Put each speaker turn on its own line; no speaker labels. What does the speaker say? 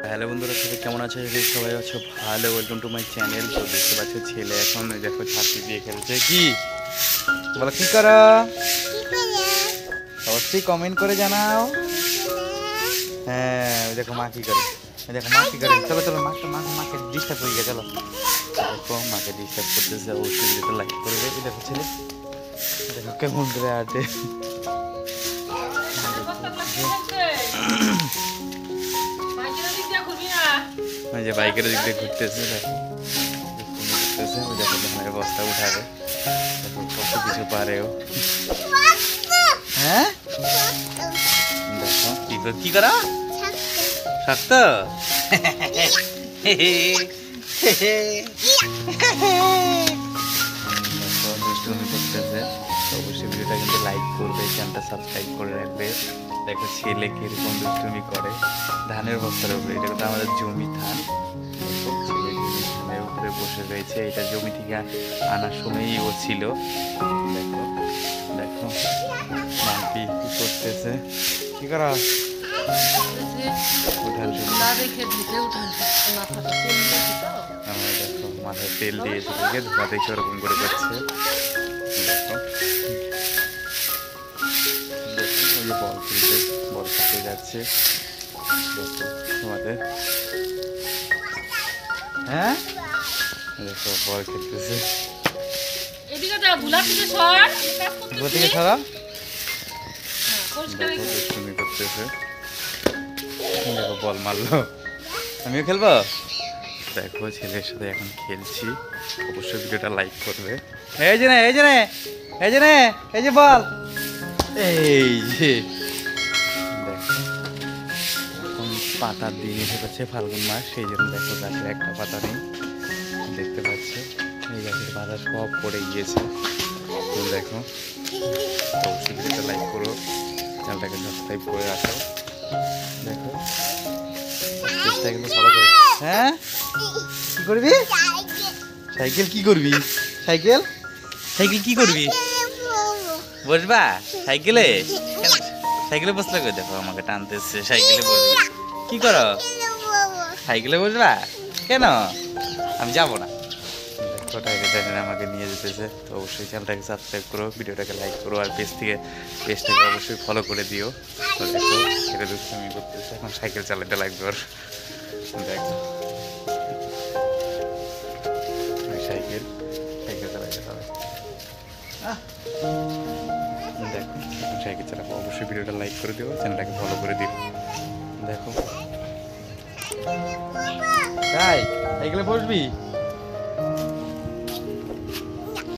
Hello বন্ধুরা, সবাই কেমন আছে? সবাই আছো ভালো। Welcome to my channel. তো দেখতে পাচ্ছ ছেলে এখন দেখো ছাত্রী দিয়ে খেলছে। কি বলো, কি করো? অবশ্যই কমেন্ট করে জানাও। হ্যাঁ, ওই দেখো মা কি করে, ওই দেখো মা কি করে। চলো চলো, মাকে ডিস্টার্ব হয়ে গেছে। চলো দেখো মাকে ডিস্টার্ব করতেছে। অবশ্যই ভিডিওটা লাইক করবে। এই দেখো ছেলে, দেখো কেমন করে আটে। ওই যে বাইকের দিক দিয়ে ঘুরতেছে, দেখো ঘুরতেছে। ওই দেখো ধানের বস্তা উঠাবে, দেখো কত কিছু পারেও। হ্যাঁ দেখো কি করা শক্ত। দুষ্টুমি করতেছে। অবশ্যই ভিডিওটা কিন্তু লাইক করবে, চ্যানেলটা সাবস্ক্রাইব করে রাখবে। দেখো ছেলে কিরকম দুষ্টুমি করে ধানের বস্তার উপরে। এটা কিন্তু আমাদের জমি ধান। দেখো ছেলে জমি ধানের উপরে বসে রয়েছে। এটা জমি থেকে আনার সময়ই ও ছিল। দেখো দেখো মাম্পি কি করতেছে, কি করা দেখো মাথায় তেল দিয়েছে, ধোয়া দেখে ওরকম করে করছে। দেখো দেখো ওই যে বল খেলতে, বল খেলতে যাচ্ছে। দেখো তোমাদের, হ্যাঁ দেখো বল খেলতেছে। দেখো দুষ্টুমি করতেছে। দেখো বল মারলো, আমিও খেলবো। দেখো ছেলের সাথে এখন খেলছি। অবশ্যই ভিডিওটা লাইক করবে। এই যে না, এই যে না, এই যে না, এই যে বল, এই যে দেখো এখন পাতার দিন এসে পাচ্ছে, ফাল্গুন মাস। সেই জন্য দেখো গাছের একটা পাতা নেই, দেখতে পাচ্ছ। এই গাছের পাতা সব পড়ে গিয়েছে। তো দেখো অবশ্যই ভিডিওটা লাইক করো, চ্যানেলটাকে সাবস্ক্রাইব করে রাখো। দেখো চেষ্টা কিন্তু ফলো করো। হ্যাঁ কি করবি? সাইকেল কি করবি? সাইকেল সাইকেল কি করবি? বসবা সাইকেলে? সাইকেলে বসলে কই? দেখো আমাকে টানতেছে, সাইকেলে বসবি। কি করো? সাইকেলে বসবা কেন? আমি যাবো না। দেখো টাইটেন আমাকে নিয়ে যেতেছে। তো অবশ্যই চ্যানেলটাকে সাবস্ক্রাইব করো, ভিডিওটাকে লাইক করো, আর পেজটাকে অবশ্যই ফলো করে দিও। তো দেখো এটা দুষ্টুমি করতেছে, এখন সাইকেল চালাতে লাগবে ওর। দেখো সাইকেল সাইকেল চালাইতে হবে। দেখো সাইকেল চালাবো। অবশ্যই ভিডিওটা লাইক করে দিও, চ্যানেলটাকে ফলো করে দিও। দেখো তাই সাইকেলে বসবি?